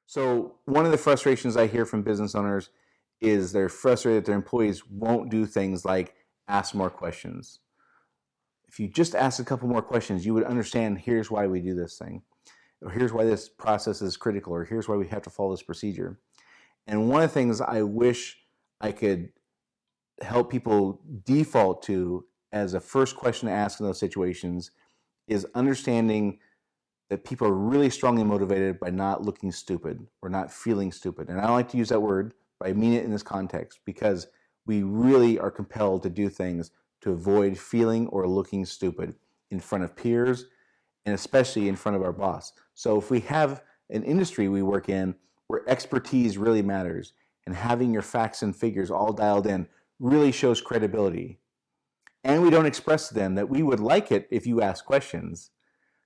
So one of the frustrations I hear from business owners is they're frustrated that their employees won't do things like ask more questions. If you just ask a couple more questions, you would understand here's why we do this thing, or here's why this process is critical, or here's why we have to follow this procedure. And one of the things I wish I could help people default to as a first question to ask in those situations is understanding that people are really strongly motivated by not looking stupid or not feeling stupid. And I don't like to use that word, but I mean it in this context because we really are compelled to do things to avoid feeling or looking stupid in front of peers and especially in front of our boss. So if we have an industry we work in where expertise really matters and having your facts and figures all dialed in really shows credibility, and we don't express to them that we would like it if you ask questions,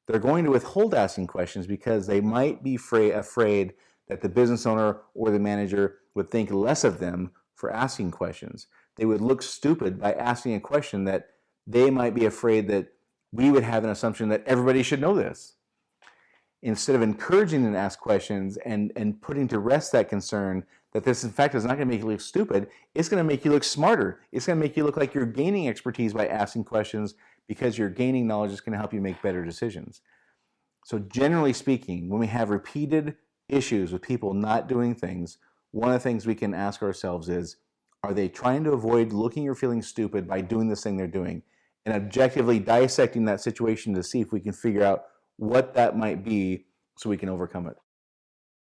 they're going to withhold asking questions because they might be afraid that the business owner or the manager would think less of them for asking questions. They would look stupid by asking a question that they might be afraid that we would have an assumption that everybody should know this. Instead of encouraging them to ask questions and putting to rest that concern that this in fact is not going to make you look stupid, it's going to make you look smarter. It's going to make you look like you're gaining expertise by asking questions because you're gaining knowledge that's going to help you make better decisions. So generally speaking, when we have repeated issues with people not doing things, one of the things we can ask ourselves is, are they trying to avoid looking or feeling stupid by doing this thing they're doing? And objectively dissecting that situation to see if we can figure out what that might be so we can overcome it.